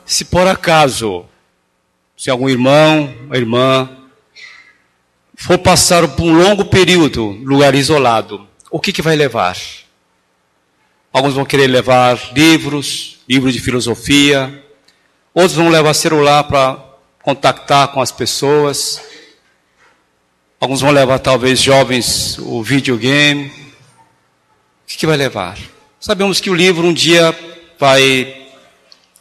Se por acaso, se algum irmão, uma irmã, for passar por um longo período em lugar isolado, o que vai levar? Alguns vão querer levar livros de filosofia, outros vão levar celular para contactar com as pessoas, alguns vão levar talvez jovens o videogame. O que vai levar? Sabemos que o livro um dia vai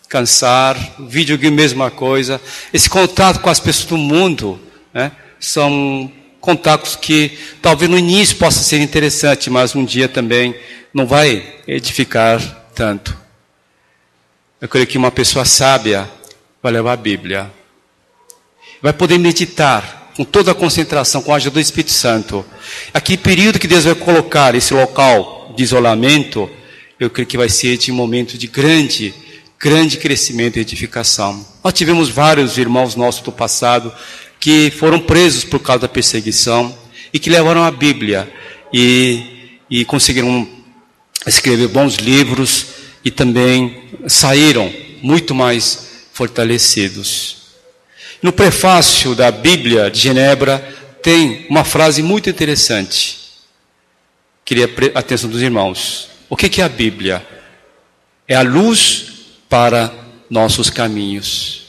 cansar, o videogame mesma coisa. Esse contato com as pessoas do mundo, né, são contatos que talvez no início possa ser interessante, mas um dia também não vai edificar tanto. Eu creio que uma pessoa sábia vai levar a Bíblia, vai poder meditar com toda a concentração, com a ajuda do Espírito Santo. Aquele período que Deus vai colocar, esse local de isolamento, eu creio que vai ser de um momento de grande crescimento e edificação. Nós tivemos vários irmãos nossos do passado que foram presos por causa da perseguição e que levaram a Bíblia e conseguiram escrever bons livros e também saíram muito mais fortalecidos. No prefácio da Bíblia de Genebra tem uma frase muito interessante. Queria a atenção dos irmãos. O que é a Bíblia? É a luz para nossos caminhos.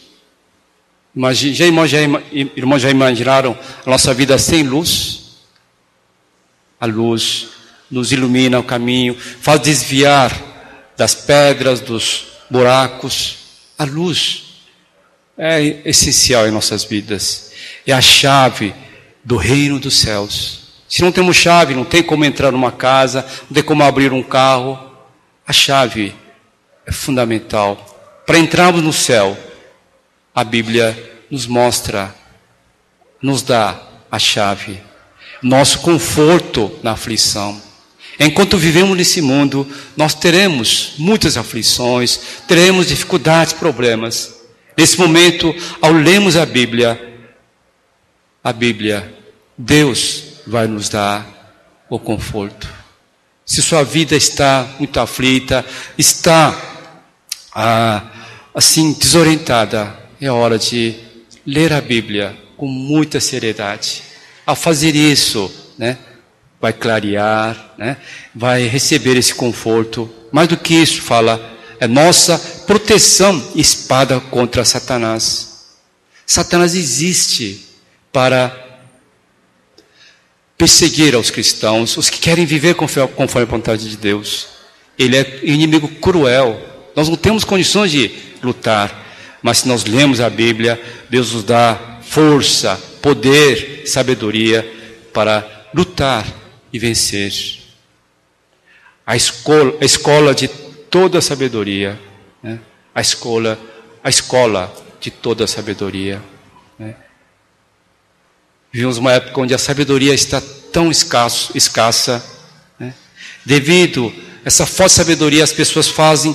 Irmãos, já imaginaram a nossa vida sem luz? A luz nos ilumina o caminho, faz desviar das pedras, dos buracos. A luz é essencial em nossas vidas. É a chave do reino dos céus. Se não temos chave, não tem como entrar numa casa, não tem como abrir um carro. A chave é fundamental. Para entrarmos no céu, a Bíblia nos mostra, nos dá a chave. Nosso conforto na aflição. Enquanto vivemos nesse mundo, nós teremos muitas aflições, teremos dificuldades, problemas. Nesse momento, ao lermos a Bíblia, Deus vai nos dar o conforto. Se sua vida está muito aflita, está assim desorientada, é hora de ler a Bíblia com muita seriedade. Ao fazer isso, né, vai clarear, né, vai receber esse conforto. Mais do que isso, é nossa proteção e espada contra Satanás. Satanás existe para perseguir aos cristãos, os que querem viver conforme a vontade de Deus. Ele é inimigo cruel. Nós não temos condições de lutar, mas se nós lemos a Bíblia, Deus nos dá força, poder, sabedoria para lutar e vencer. A escola de toda a sabedoria, né? A escola de toda a sabedoria, né? Vivemos uma época onde a sabedoria está tão escassa, né? Devido a essa falta de sabedoria, as pessoas fazem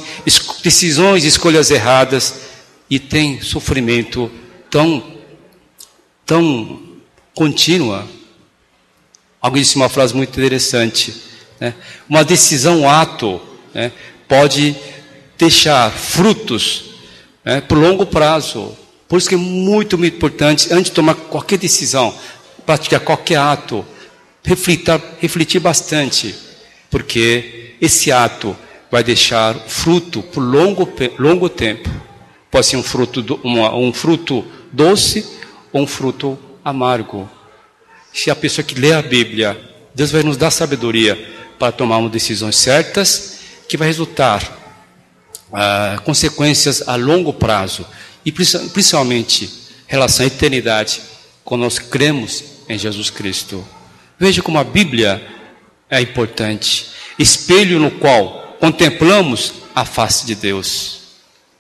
decisões e escolhas erradas e tem sofrimento tão contínua. Alguém disse uma frase muito interessante, né? Uma decisão, um ato, né, pode deixar frutos, né, por longo prazo. Por isso que é muito, muito importante, antes de tomar qualquer decisão, praticar qualquer ato, refletir bastante, porque esse ato vai deixar fruto por longo tempo. Pode ser um fruto doce ou um fruto amargo. Se a pessoa que lê a Bíblia, Deus vai nos dar sabedoria para tomarmos decisões certas, que vai resultar consequências a longo prazo. E principalmente, em relação à eternidade, quando nós cremos em Jesus Cristo. Veja como a Bíblia é importante. Espelho no qual contemplamos a face de Deus.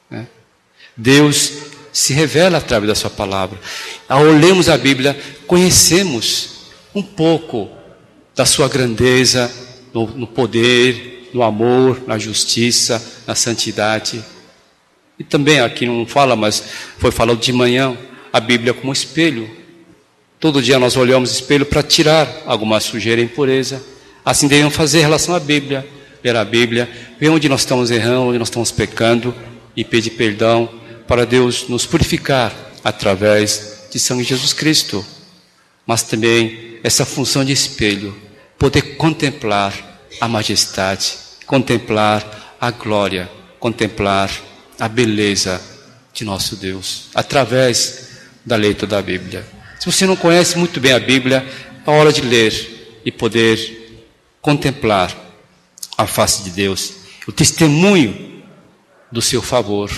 Né? Deus se revela através da sua palavra. Ao lermos a Bíblia, conhecemos um pouco da sua grandeza, no poder, no amor, na justiça, na santidade. E também aqui não fala, mas foi falado de manhã, a Bíblia como espelho. Todo dia nós olhamos o espelho para tirar alguma sujeira e impureza. Assim devemos fazer em relação à Bíblia. Ler a Bíblia, ver onde nós estamos errando, onde nós estamos pecando e pedir perdão para Deus nos purificar através de sangue de Jesus Cristo. Mas também essa função de espelho, poder contemplar a majestade, contemplar a glória, contemplar a beleza de nosso Deus, através da leitura da Bíblia. Se você não conhece muito bem a Bíblia, é hora de ler e poder contemplar a face de Deus, o testemunho do seu favor,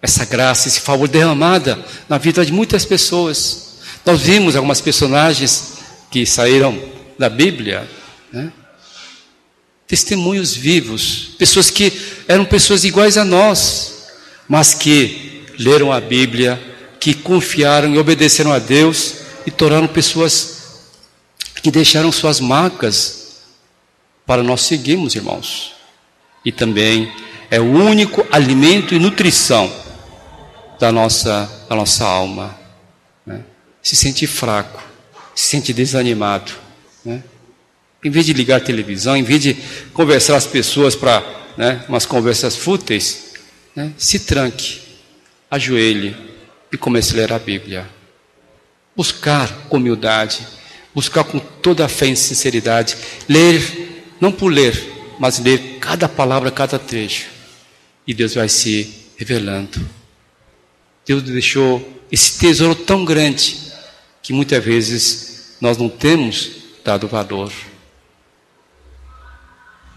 essa graça, esse favor derramada na vida de muitas pessoas. Nós vimos algumas personagens que saíram da Bíblia, né? Testemunhos vivos, pessoas que eram pessoas iguais a nós, mas que leram a Bíblia, que confiaram e obedeceram a Deus e tornaram pessoas que deixaram suas marcas para nós seguirmos, irmãos. E também é o único alimento e nutrição da nossa alma, né? Se sente fraco, se sente desanimado, né? Em vez de ligar a televisão, em vez de conversar as pessoas para, né, umas conversas fúteis, né, se tranque, ajoelhe e comece a ler a Bíblia. Buscar com humildade, buscar com toda a fé e sinceridade, ler, não por ler, mas ler cada palavra, cada trecho. E Deus vai se revelando. Deus deixou esse tesouro tão grande que muitas vezes nós não temos dado valor.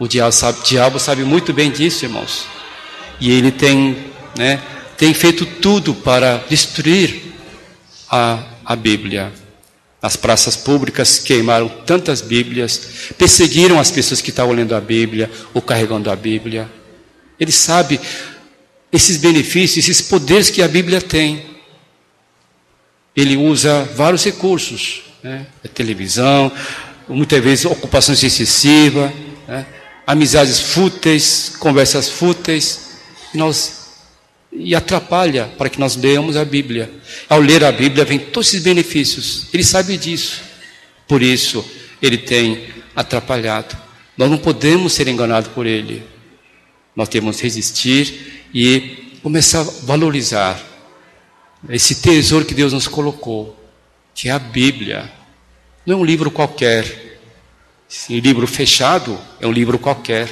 O diabo sabe muito bem disso, irmãos. E ele tem feito tudo para destruir a Bíblia. As praças públicas queimaram tantas Bíblias, perseguiram as pessoas que estavam lendo a Bíblia ou carregando a Bíblia. Ele sabe esses benefícios, esses poderes que a Bíblia tem. Ele usa vários recursos, né? A televisão, muitas vezes ocupações excessivas, né? Amizades fúteis, conversas fúteis, e atrapalha para que nós leamos a Bíblia. Ao ler a Bíblia vem todos esses benefícios, ele sabe disso, por isso ele tem atrapalhado. Nós não podemos ser enganados por ele, nós temos que resistir e começar a valorizar esse tesouro que Deus nos colocou, que é a Bíblia. Não é um livro qualquer. Esse livro fechado é um livro qualquer.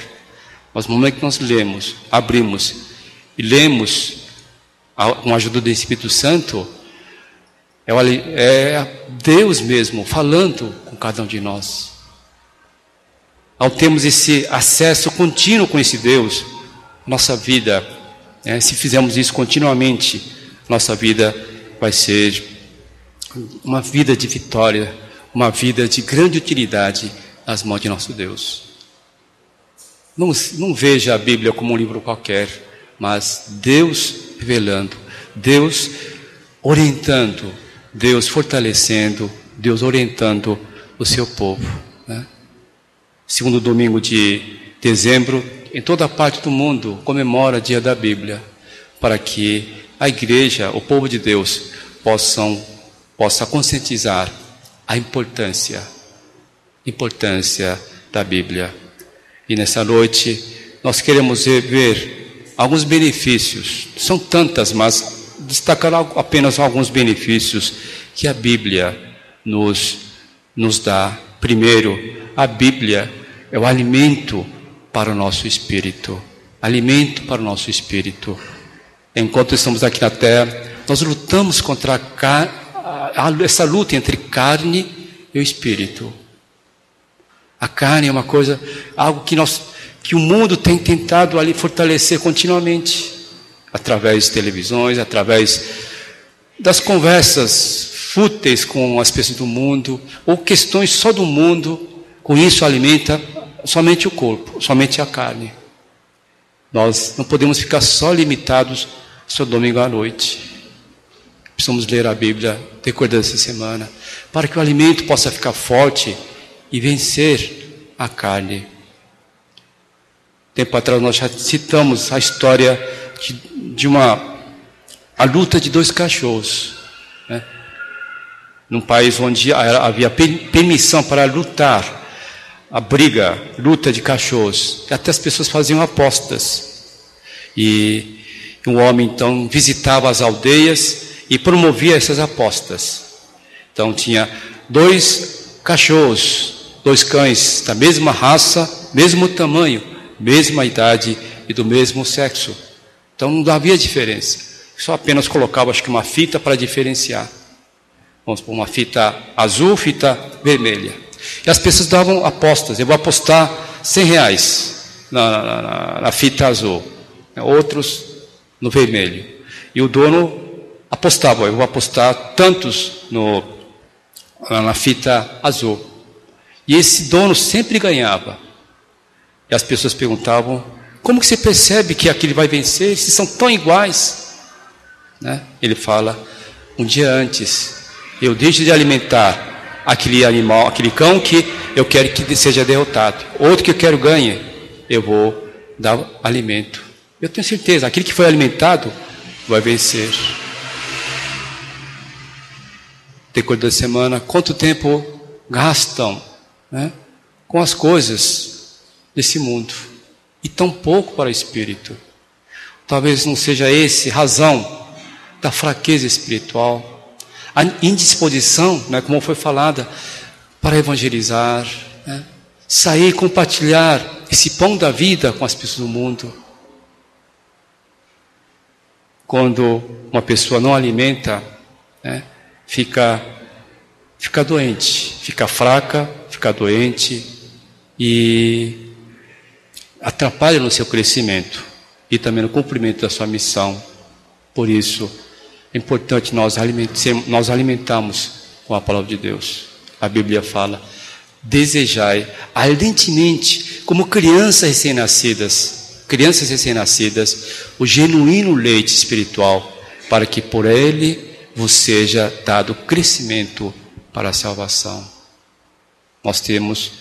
Mas no momento que nós lemos, abrimos e lemos com a ajuda do Espírito Santo, é Deus mesmo falando com cada um de nós. Ao termos esse acesso contínuo com esse Deus, nossa vida, se fizermos isso continuamente, nossa vida vai ser uma vida de vitória, uma vida de grande utilidade nas mãos de nosso Deus. Não veja a Bíblia como um livro qualquer, mas Deus revelando, Deus orientando, Deus fortalecendo, Deus orientando o seu povo, né? Segundo domingo de dezembro, em toda parte do mundo, comemora o dia da Bíblia, para que a igreja, o povo de Deus, possa conscientizar a importância da Bíblia. E nessa noite nós queremos ver alguns benefícios, são tantas, mas destacar apenas alguns benefícios que a Bíblia nos dá. Primeiro, a Bíblia é o alimento para o nosso espírito. Alimento para o nosso espírito. Enquanto estamos aqui na terra, nós lutamos contra essa luta entre carne e o espírito. A carne é uma coisa, algo que o mundo tem tentado ali fortalecer continuamente, através de televisões, através das conversas fúteis com as pessoas do mundo, ou questões só do mundo. Com isso alimenta somente o corpo, somente a carne. Nós não podemos ficar só limitados só domingo à noite. Precisamos ler a Bíblia decorrer dessa semana, para que o alimento possa ficar forte e vencer a carne. Tempo atrás nós já citamos a história a luta de dois cachorros, né? Num país onde havia permissão para lutar, luta de cachorros, até as pessoas faziam apostas. E Um homem, então, visitava as aldeias e promovia essas apostas. Então, tinha 2 cachorros, 2 cães da mesma raça, mesmo tamanho, mesma idade e do mesmo sexo. Então, não havia diferença. Só apenas colocava, acho que uma fita para diferenciar. Vamos pôr uma fita azul, fita vermelha. E as pessoas davam apostas. Eu vou apostar R$100 na fita azul. Outros no vermelho. E o dono apostava. Eu vou apostar tantos na fita azul. E esse dono sempre ganhava. E as pessoas perguntavam: como que você percebe que aquele vai vencer? Se são tão iguais. Né? Ele fala: um dia antes eu deixo de alimentar aquele animal, aquele cão que eu quero que seja derrotado. Outro que eu quero ganhe, eu vou dar alimento. Eu tenho certeza, aquele que foi alimentado vai vencer. Decorrer da semana, quanto tempo gastam, né, com as coisas desse mundo? E tão pouco para o espírito. Talvez não seja esse razão da fraqueza espiritual. A indisposição, né, como foi falada, para evangelizar, né, sair e compartilhar esse pão da vida com as pessoas do mundo. Quando uma pessoa não alimenta, né, fica doente, fica fraca, fica doente e atrapalha no seu crescimento e também no cumprimento da sua missão. Por isso, é importante nós alimentarmos com a palavra de Deus. A Bíblia fala: desejai ardentemente, como crianças recém-nascidas, o genuíno leite espiritual, para que por ele vos seja dado crescimento para a salvação. Nós temos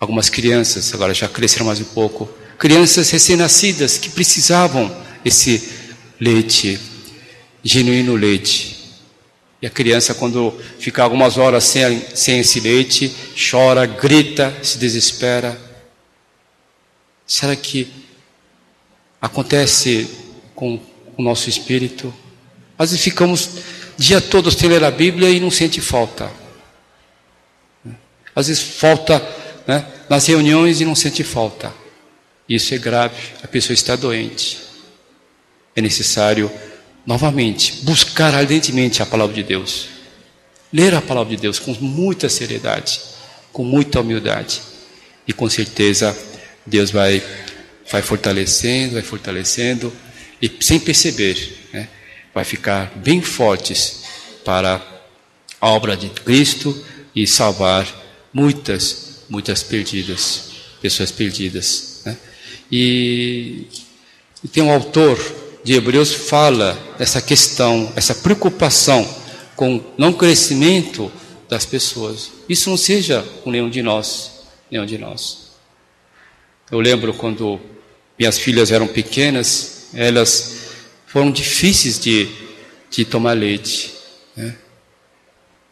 algumas crianças, agora já cresceram mais um pouco, crianças recém-nascidas que precisavam esse leite, genuíno leite. E a criança, quando fica algumas horas sem esse leite, chora, grita, se desespera. Será que acontece com o nosso espírito? Às vezes ficamos o dia todo sem ler a Bíblia e não sente falta. Às vezes falta, né, nas reuniões e não sente falta. Isso é grave, a pessoa está doente. É necessário, novamente, buscar ardentemente a palavra de Deus. Ler a palavra de Deus com muita seriedade, com muita humildade. E com certeza Deus vai fortalecendo, e sem perceber, né, vai ficar bem fortes para a obra de Cristo e salvar muitas pessoas perdidas. Né? E tem um autor de Hebreus fala dessa questão, essa preocupação com o não crescimento das pessoas. Isso não seja com nenhum de nós. Eu lembro quando minhas filhas eram pequenas, elas foram difíceis de tomar leite. Né?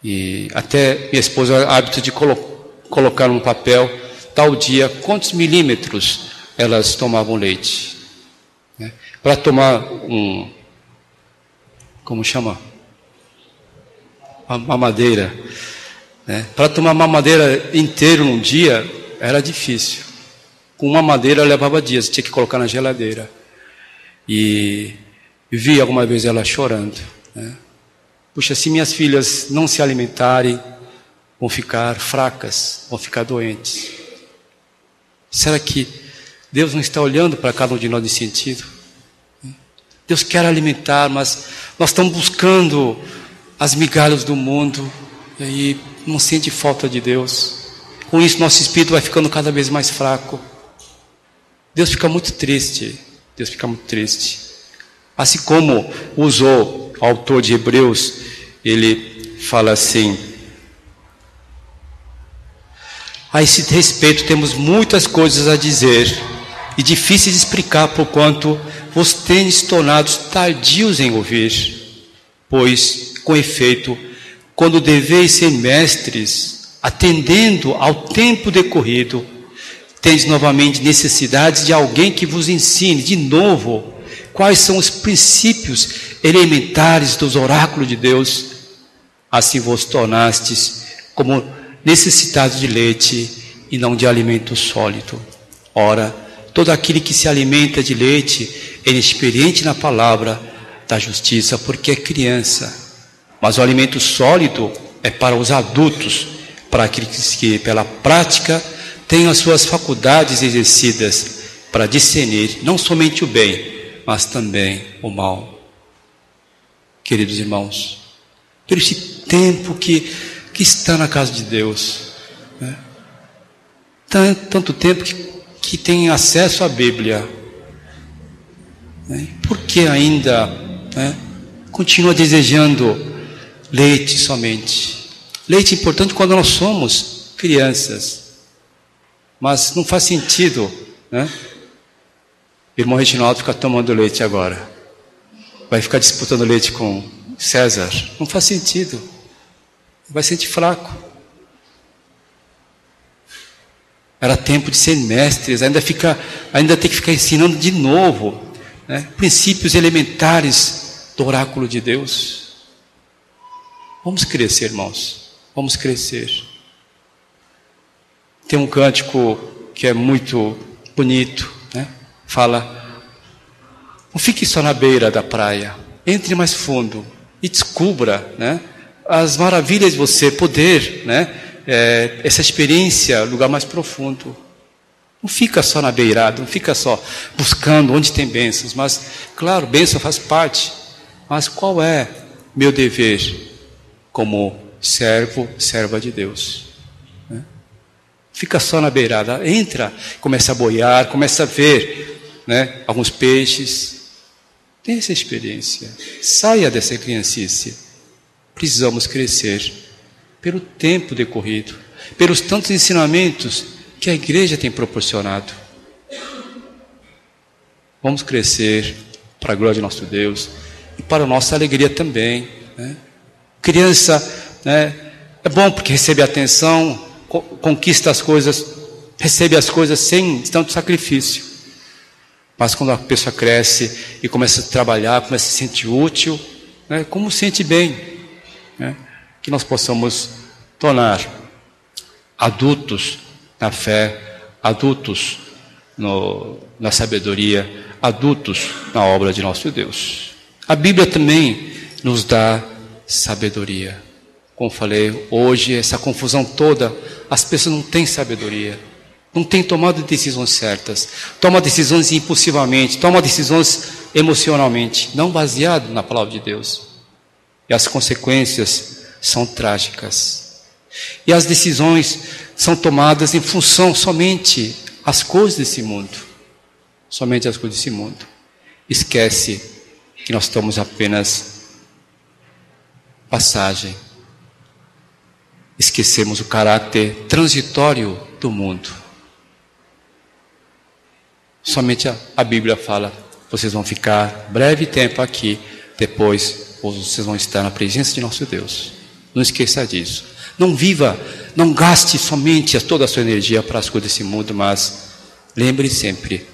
E até minha esposa tinha o hábito de colocar num papel, tal dia, quantos milímetros elas tomavam leite. Né? Para tomar como chama? Uma mamadeira. Né? Para tomar mamadeira inteiro num dia, era difícil. Com uma madeira levava dias, tinha que colocar na geladeira. E vi alguma vez ela chorando. Né? Puxa, se minhas filhas não se alimentarem, vão ficar fracas, vão ficar doentes. Será que Deus não está olhando para cada um de nós nesse sentido? Deus quer alimentar, mas nós estamos buscando as migalhas do mundo e aí não sente falta de Deus. Com isso, nosso espírito vai ficando cada vez mais fraco. Deus fica muito triste. Assim como usou o autor de Hebreus, ele fala assim: a esse respeito temos muitas coisas a dizer e difíceis de explicar, porquanto vos tendes tornados tardios em ouvir. Pois, com efeito, quando deveis ser mestres, atendendo ao tempo decorrido, tendes novamente necessidade de alguém que vos ensine de novo, quais são os princípios elementares dos oráculos de Deus, assim vos tornastes como necessitados de leite e não de alimento sólido. Ora, todo aquele que se alimenta de leite é inexperiente na palavra da justiça, porque é criança. Mas o alimento sólido é para os adultos, para aqueles que pela prática têm as suas faculdades exercidas para discernir não somente o bem, mas também o mal. Queridos irmãos, por esse tempo que está na casa de Deus, né? Tanto tempo que tem acesso à Bíblia, né? Por que ainda, né, continua desejando leite somente? Leite é importante quando nós somos crianças, mas não faz sentido, né? O irmão Reginaldo fica tomando leite agora, vai ficar disputando leite com César, não faz sentido, vai sentir fraco. Era tempo de ser mestres, ainda tem que ficar ensinando de novo, né, princípios elementares do oráculo de Deus. Vamos crescer, irmãos, vamos crescer. Tem um cântico que é muito bonito, né? Fala: não fique só na beira da praia, entre mais fundo e descubra, né, as maravilhas de você poder, né, essa experiência, lugar mais profundo. Não fica só na beirada, não fica só buscando onde tem bênçãos, mas, claro, bênção faz parte, mas qual é meu dever como serva de Deus? Né? Fica só na beirada, entra, começa a boiar, começa a ver, né, alguns peixes. Tenha essa experiência, saia dessa criancice. Precisamos crescer pelo tempo decorrido, pelos tantos ensinamentos que a igreja tem proporcionado. Vamos crescer para a glória de nosso Deus e para a nossa alegria também, né? Criança, né, é bom porque recebe atenção, conquista as coisas, recebe as coisas sem tanto sacrifício. Mas quando a pessoa cresce e começa a trabalhar, começa a se sentir útil, né, como se sente bem, né, que nós possamos tornar adultos na fé, adultos na sabedoria, adultos na obra de nosso Deus. A Bíblia também nos dá sabedoria. Como falei, hoje essa confusão toda, as pessoas não têm sabedoria, não têm tomado decisões certas, tomam decisões impulsivamente, tomam decisões emocionalmente, não baseado na palavra de Deus. E as consequências são trágicas. E as decisões são tomadas em função somente as coisas desse mundo. Somente as coisas desse mundo. Esquece que nós estamos apenas passagem. Esquecemos o caráter transitório do mundo. Somente a Bíblia fala: vocês vão ficar breve tempo aqui, depois vocês vão estar na presença de nosso Deus. Não esqueça disso. Não viva, não gaste somente toda a sua energia para as coisas desse mundo, mas lembre sempre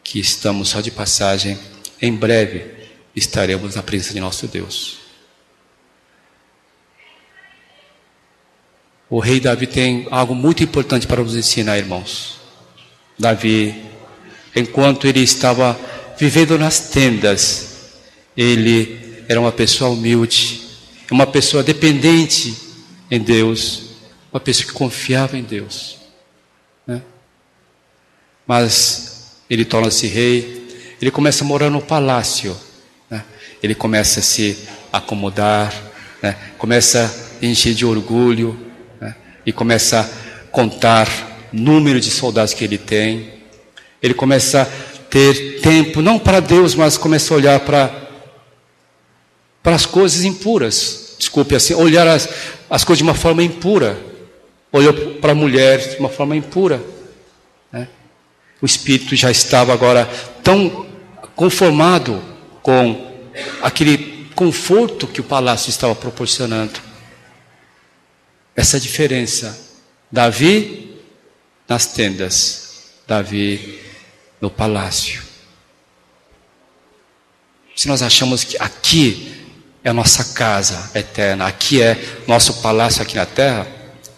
que estamos só de passagem. Em breve estaremos na presença de nosso Deus. O rei Davi tem algo muito importante para nos ensinar, irmãos. Davi, enquanto ele estava vivendo nas tendas, ele era uma pessoa humilde, uma pessoa dependente em Deus, uma pessoa que confiava em Deus, né? Mas ele torna-se rei, ele começa a morar no palácio, né? Ele começa a se acomodar, né? Começa a encher de orgulho, né? E começa a contar o número de soldados que ele tem. Ele começa a ter tempo, não para Deus, mas começa a olhar para as coisas impuras. Desculpe, assim, olhar as coisas de uma forma impura. Olhou para a mulher de uma forma impura, né? O espírito já estava agora tão conformado com aquele conforto que o palácio estava proporcionando. Essa diferença. Davi nas tendas, Davi no palácio. Se nós achamos que aqui é a nossa casa eterna, aqui é nosso palácio aqui na terra,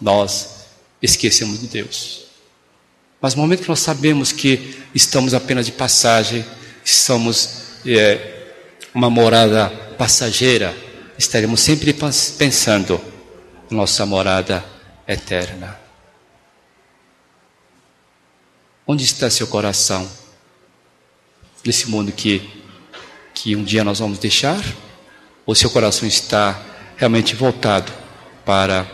nós esquecemos de Deus. Mas no momento que nós sabemos que estamos apenas de passagem, estamos uma morada passageira, estaremos sempre pensando na nossa morada eterna. Onde está seu coração? Nesse mundo que um dia nós vamos deixar? Ou seu coração está realmente voltado para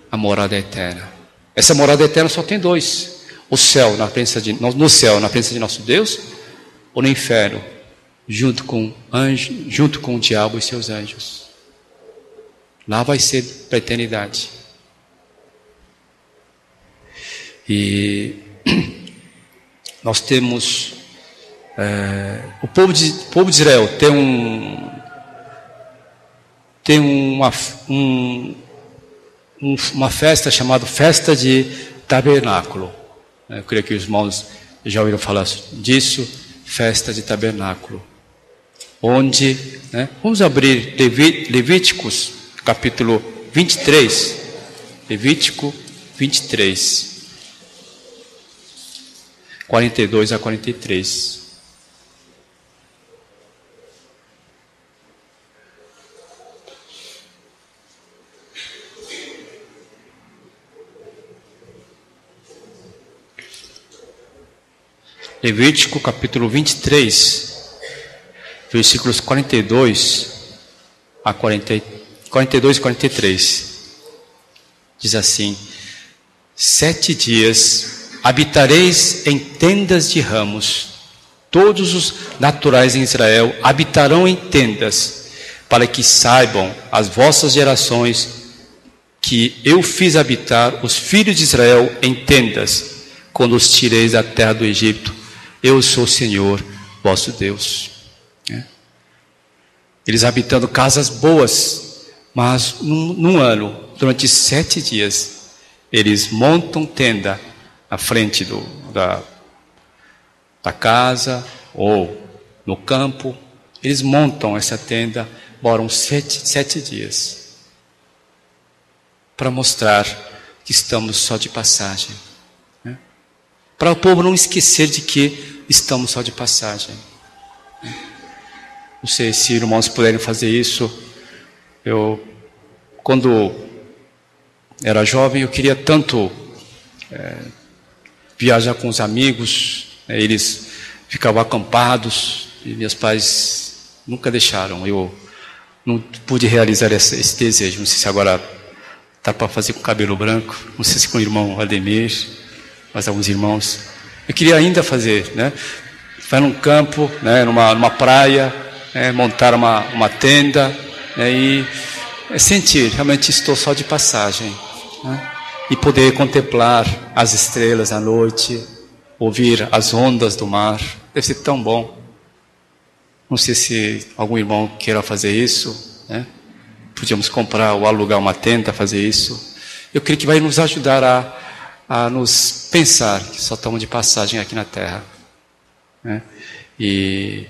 a morada eterna? Essa morada eterna só tem dois: o céu no céu, na presença de nosso Deus, ou no inferno, junto com o diabo e seus anjos. Lá vai ser para a eternidade. E nós temos o povo de Israel tem uma festa chamada Festa de Tabernáculo. Eu creio que os irmãos já ouviram falar disso. Festa de Tabernáculo, onde, vamos abrir Levíticos capítulo 23, Levítico 23, 42 a 43. Levítico capítulo 23, versículos 42 e 43. Diz assim: 7 dias habitareis em tendas de ramos, todos os naturais em Israel habitarão em tendas, para que saibam as vossas gerações que eu fiz habitar os filhos de Israel em tendas, quando os tireis da terra do Egito. Eu sou o Senhor, vosso Deus. Eles habitando casas boas, mas num ano, durante 7 dias, eles montam tenda na frente da casa ou no campo. Eles montam essa tenda, moram 7 dias, para mostrar que estamos só de passagem. Para o povo não esquecer de que estamos só de passagem. Não sei se irmãos puderem fazer isso. Quando era jovem, eu queria tanto viajar com os amigos. Eles ficavam acampados e meus pais nunca deixaram. Eu não pude realizar esse desejo. Não sei se agora está para fazer com cabelo branco. Não sei se com o irmão Ademir, mas alguns irmãos. Eu queria ainda fazer, vai num campo, numa praia, montar uma tenda, e sentir, realmente estou só de passagem, e poder contemplar as estrelas à noite, ouvir as ondas do mar. Deve ser tão bom. Não sei se algum irmão queira fazer isso, Podíamos comprar ou alugar uma tenda, fazer isso. Eu creio que vai nos ajudar a nos pensar que só estamos de passagem aqui na terra. E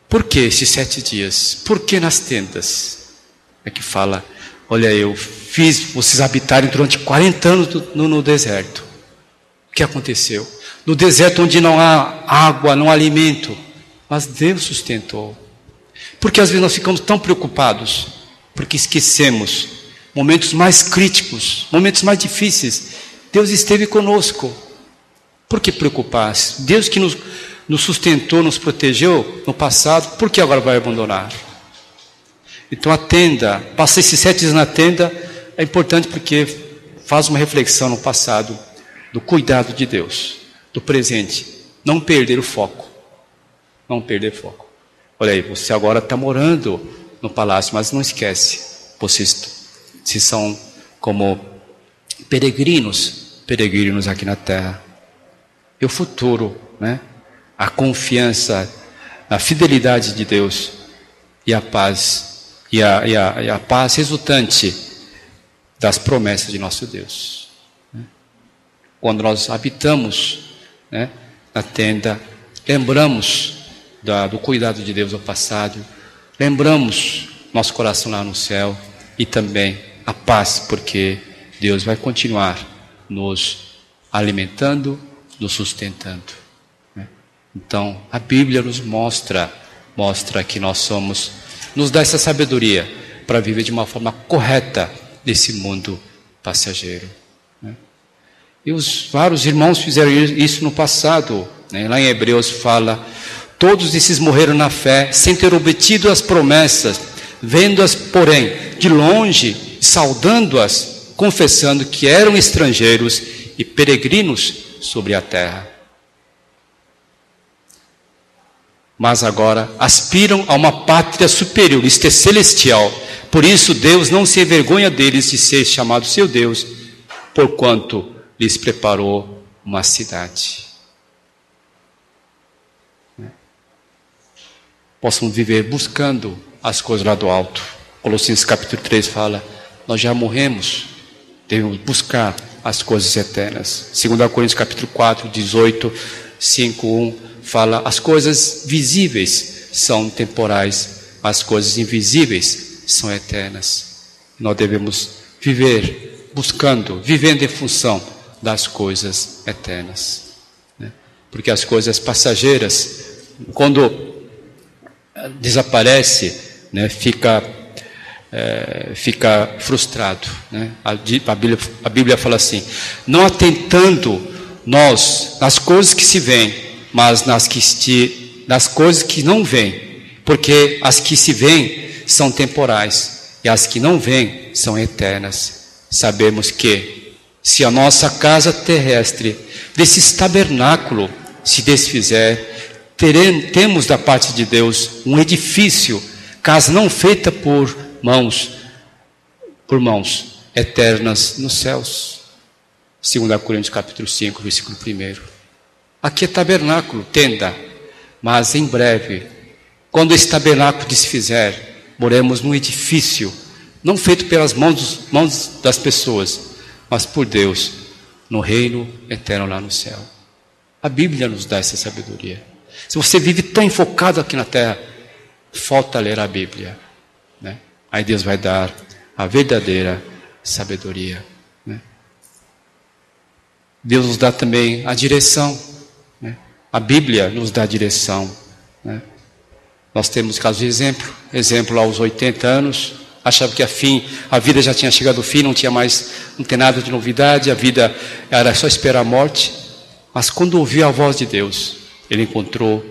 por que esses 7 dias? Por que nas tendas? É que fala: olha, eu fiz vocês habitarem durante 40 anos no deserto. O que aconteceu? No deserto onde não há água, não há alimento, mas Deus sustentou. Porque às vezes nós ficamos tão preocupados, porque esquecemos momentos mais críticos, momentos mais difíceis. Deus esteve conosco. Por que preocupar-se? Deus que nos sustentou, nos protegeu no passado, por que agora vai abandonar? Então a tenda, passar esses 7 dias na tenda, é importante porque faz uma reflexão no passado, do cuidado de Deus, do presente. Não perder o foco. Não perder foco. Olha aí, você agora está morando no palácio, mas não esquece, vocês são como peregrinos aqui na terra. E o futuro, a confiança, a fidelidade de Deus e a paz, e a paz resultante das promessas de nosso Deus. Quando nós habitamos na tenda, lembramos do cuidado de Deus ao passado, lembramos nosso coração lá no céu e também a paz, porque Deus vai continuar nos alimentando, nos sustentando. Então, a Bíblia nos mostra que nos dá essa sabedoria para viver de uma forma correta nesse mundo passageiro. E os vários irmãos fizeram isso no passado. Lá em Hebreus fala: todos esses morreram na fé, sem ter obtido as promessas, vendo-as, porém, de longe, saudando-as, confessando que eram estrangeiros e peregrinos sobre a terra. Mas agora aspiram a uma pátria superior, isto é, celestial. Por isso Deus não se envergonha deles de ser chamado seu Deus, porquanto lhes preparou uma cidade. Possam viver buscando as coisas lá do alto. Colossenses capítulo 3 fala: nós já morremos, devemos buscar as coisas eternas. 2 Coríntios capítulo 4, 18, 5, 1 fala: as coisas visíveis são temporais, as coisas invisíveis são eternas. Nós devemos viver vivendo em função das coisas eternas, porque as coisas passageiras, quando desaparece, fica frustrado. A Bíblia fala assim: não atentando nós nas coisas que se veem, mas nas coisas que não veem, porque as que se veem são temporais e as que não veem são eternas. Sabemos que se a nossa casa terrestre, desse tabernáculo, se desfizer, temos da parte de Deus um edifício, casa não feita por mãos eternas nos céus. 2 Coríntios capítulo 5, versículo 1. Aqui é tabernáculo, tenda, mas em breve, quando esse tabernáculo desfizer, moremos num edifício, não feito pelas mãos das pessoas, mas por Deus, no reino eterno lá no céu. A Bíblia nos dá essa sabedoria. Se você vive tão enfocado aqui na terra, falta ler a Bíblia, Aí Deus vai dar a verdadeira sabedoria, Deus nos dá também a direção, A Bíblia nos dá a direção, Nós temos caso de exemplo aos 80 anos, achava que a vida já tinha chegado ao fim, não tem nada de novidade, a vida era só esperar a morte. Mas quando ouviu a voz de Deus, ele encontrou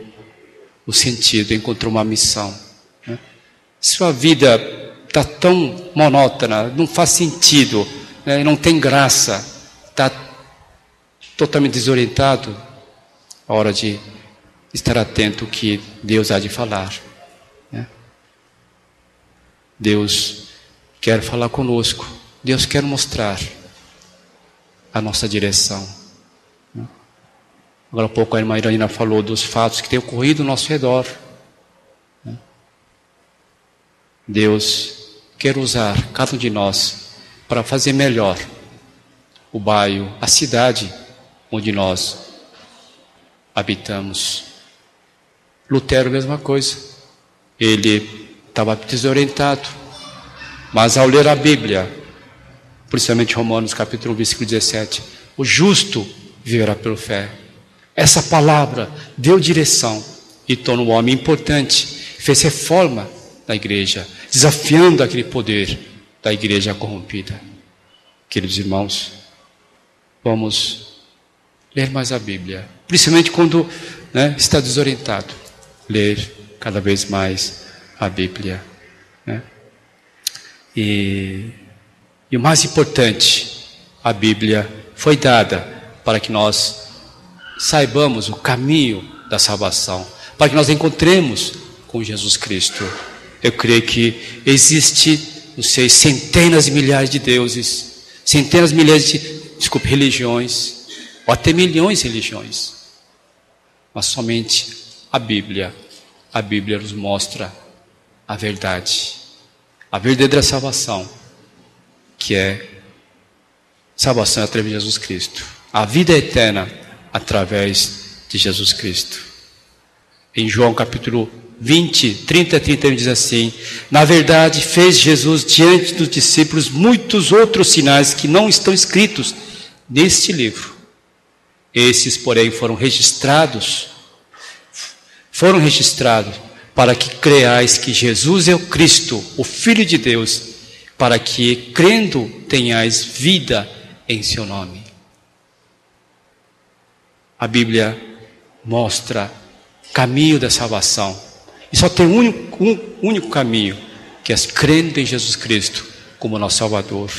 o sentido, encontrou uma missão. Sua vida está tão monótona, não faz sentido, não tem graça, está totalmente desorientado. A hora de estar atento ao que Deus há de falar. Deus quer falar conosco, Deus quer mostrar a nossa direção. Agora há pouco a irmã Iranina falou dos fatos que têm ocorrido ao nosso redor. Deus quer usar cada um de nós para fazer melhor o bairro, a cidade onde nós habitamos. Lutero, mesma coisa. Ele estava desorientado, mas ao ler a Bíblia, principalmente Romanos capítulo 1, versículo 17, o justo viverá pela fé. Essa palavra deu direção e tornou um homem importante, fez reforma da igreja, desafiando aquele poder da igreja corrompida. Queridos irmãos, vamos ler mais a Bíblia, principalmente quando está desorientado, ler cada vez mais a Bíblia. E o mais importante, a Bíblia foi dada para que nós saibamos o caminho da salvação, para que nós encontremos com Jesus Cristo. Eu creio que existe, não sei, centenas de milhares de deuses, centenas de milhares de, religiões, ou até milhões de religiões. Mas somente a Bíblia nos mostra a verdade, a verdadeira salvação, que é salvação através de Jesus Cristo, a vida eterna através de Jesus Cristo. Em João capítulo 20, 30 a 31 diz assim: na verdade fez Jesus diante dos discípulos muitos outros sinais que não estão escritos neste livro. Esses, porém, foram registrados para que creais que Jesus é o Cristo, o Filho de Deus, para que, crendo, tenhais vida em seu nome. A Bíblia mostra o caminho da salvação. E só tem um único caminho, que é crendo em Jesus Cristo como nosso Salvador.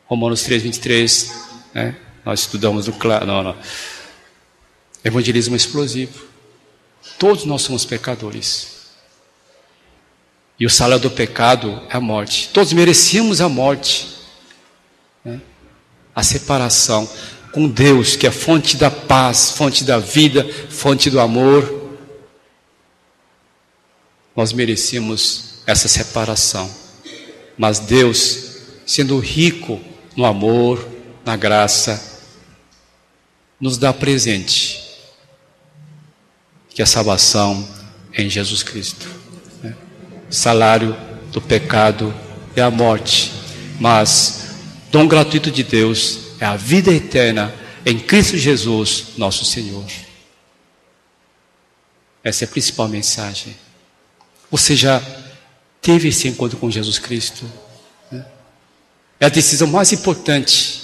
Romanos 3, 23, né? Nós estudamos no evangelismo explosivo. Todos nós somos pecadores. E o salário do pecado é a morte. Todos merecíamos a morte, né? A separação com Deus, que é a fonte da paz, fonte da vida, fonte do amor. Nós merecíamos essa separação. Mas Deus, sendo rico no amor, na graça, nos dá presente, que é a salvação em Jesus Cristo. O salário do pecado é a morte, mas dom gratuito de Deus é a vida eterna em Cristo Jesus, nosso Senhor. Essa é a principal mensagem. Você já teve esse encontro com Jesus Cristo? É a decisão mais importante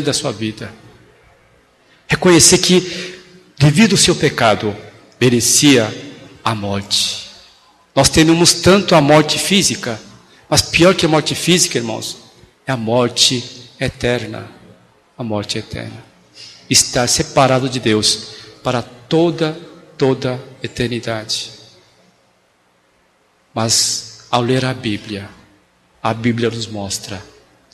da sua vida. Reconhecer que, devido ao seu pecado, merecia a morte. Nós tememos tanto a morte física, mas pior que a morte física, irmãos, é a morte eterna. A morte eterna. Estar separado de Deus para toda eternidade. Mas, ao ler a Bíblia nos mostra,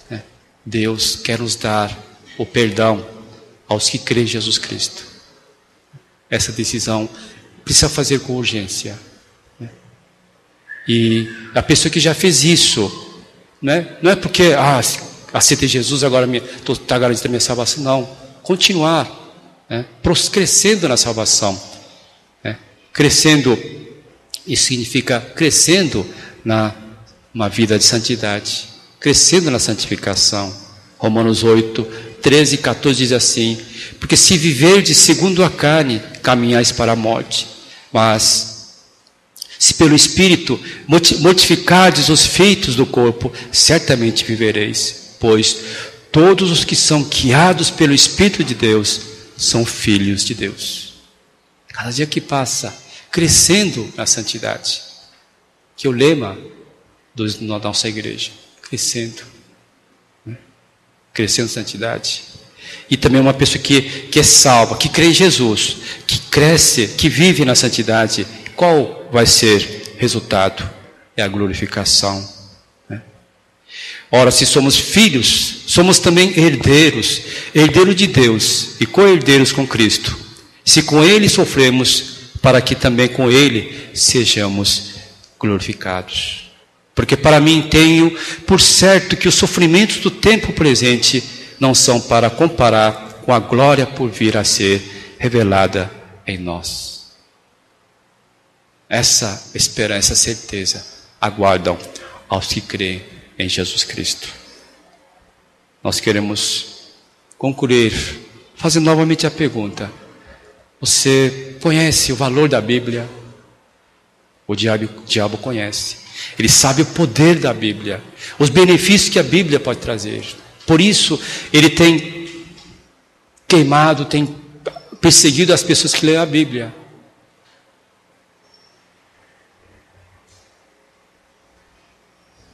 né? Deus quer nos dar o perdão aos que creem em Jesus Cristo. Essa decisão precisa fazer com urgência, né? E a pessoa que já fez isso, né? Não é porque aceitei Jesus, agora está garantida a minha salvação. Não, continuar, né? Crescendo na salvação, né? Crescendo, isso significa crescendo uma vida de santidade, crescendo na santificação. Romanos 8, 13 e 14 diz assim: porque se viverdes segundo a carne, caminhais para a morte, mas se pelo Espírito mortificardes os feitos do corpo, certamente vivereis, pois todos os que são guiados pelo Espírito de Deus são filhos de Deus. Cada dia que passa, crescendo na santidade, que é o lema da nossa igreja, crescendo em santidade. E também uma pessoa que é salva, que crê em Jesus, que cresce, que vive na santidade, qual vai ser o resultado? É a glorificação, né? Ora, se somos filhos, somos também herdeiros de Deus e co-herdeiros com Cristo. Se com Ele sofremos, para que também com Ele sejamos glorificados. Porque para mim tenho por certo que os sofrimentos do tempo presente não são para comparar com a glória por vir a ser revelada em nós. Essa esperança, essa certeza aguardam aos que creem em Jesus Cristo. Nós queremos concluir fazendo novamente a pergunta: você conhece o valor da Bíblia? O diabo conhece. Ele sabe o poder da Bíblia, os benefícios que a Bíblia pode trazer. Por isso, ele tem queimado, tem perseguido as pessoas que leem a Bíblia.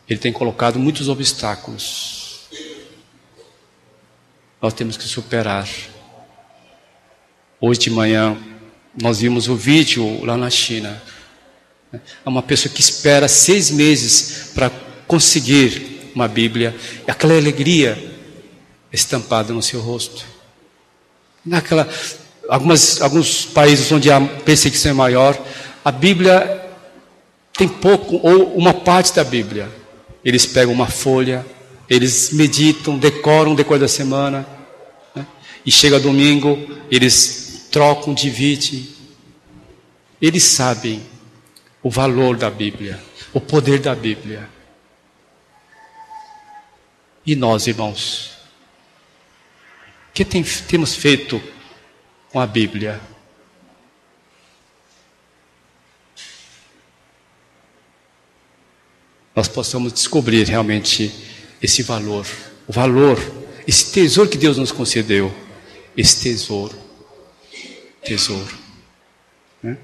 Ele tem colocado muitos obstáculos. Nós temos que superar. Hoje de manhã, nós vimos o vídeo lá na China. É uma pessoa que espera 6 meses para conseguir uma Bíblia, e aquela alegria estampada no seu rosto. Alguns países onde a perseguição é maior, a Bíblia tem pouco, ou uma parte da Bíblia. Eles pegam uma folha, eles meditam, decoram da semana, né? E chega domingo, eles trocam, dividem. Eles sabem o valor da Bíblia, o poder da Bíblia. E nós, irmãos, o que temos feito com a Bíblia? Nós possamos descobrir realmente esse valor, o valor, esse tesouro que Deus nos concedeu, esse tesouro, né?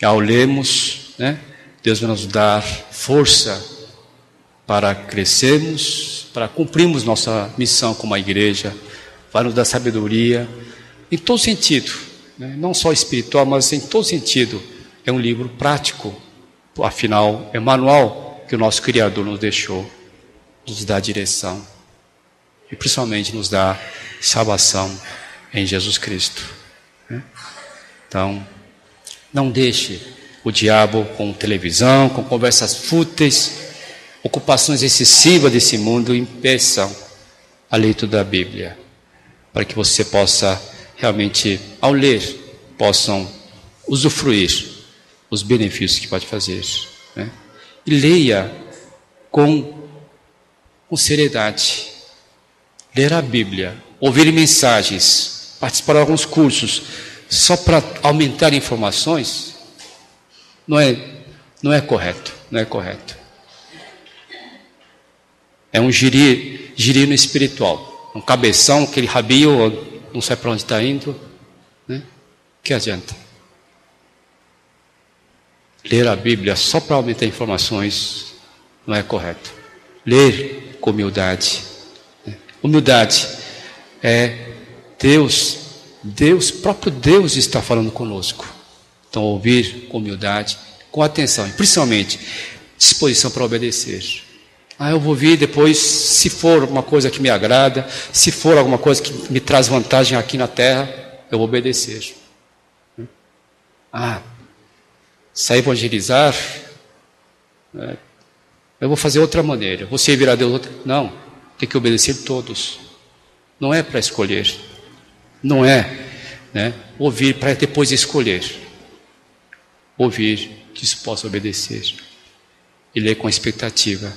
Ao lermos, né, Deus vai nos dar força para crescermos, para cumprirmos nossa missão como a igreja, vai nos dar sabedoria, em todo sentido, né? Não só espiritual, mas em todo sentido. É um livro prático, afinal, é um manual que o nosso Criador nos deixou, nos dá direção e principalmente nos dá salvação em Jesus Cristo, né? Então, não deixe o diabo com televisão, com conversas fúteis, ocupações excessivas desse mundo impeçam a leitura da Bíblia, para que você possa realmente, ao ler, possam usufruir os benefícios que pode fazer, né? E leia com seriedade. Ler a Bíblia, ouvir mensagens, participar de alguns cursos, só para aumentar informações, não é correto, não é correto. É um girino espiritual, um cabeção, aquele rabinho, não sabe para onde está indo, né? Que adianta? Ler a Bíblia só para aumentar informações não é correto. Ler com humildade. Humildade é próprio Deus está falando conosco. Então, ouvir com humildade, com atenção e principalmente disposição para obedecer. Eu vou ouvir depois, se for uma coisa que me agrada, se for alguma coisa que me traz vantagem aqui na terra, eu vou obedecer. Sair evangelizar, eu vou fazer outra maneira, vou servir a Deus outra. Não, tem que obedecer todos. Não é para escolher. Não é, né, ouvir para depois escolher. Ouvir que isso possa obedecer. E ler com expectativa.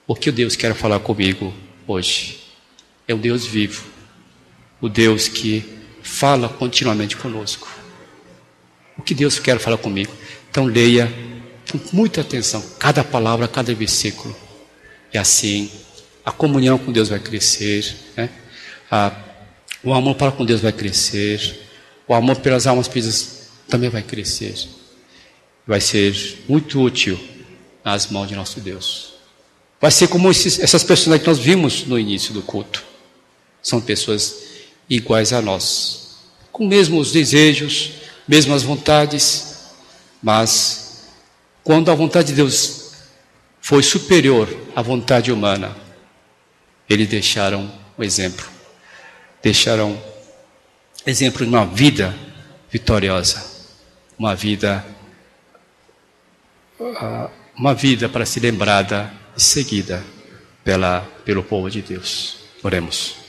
O que o Deus quer falar comigo hoje? É o Deus vivo. O Deus que fala continuamente conosco. O que Deus quer falar comigo? Então leia com muita atenção cada palavra, cada versículo. E assim a comunhão com Deus vai crescer, né? O amor para com Deus vai crescer. O amor pelas almas perdidas também vai crescer. Vai ser muito útil nas mãos de nosso Deus. Vai ser como essas pessoas que nós vimos no início do culto. São pessoas iguais a nós, com mesmos desejos, mesmas vontades, mas quando a vontade de Deus foi superior à vontade humana, eles deixaram o exemplo. Deixaram exemplo de uma vida vitoriosa, uma vida para ser lembrada e seguida pelo povo de Deus. Oremos.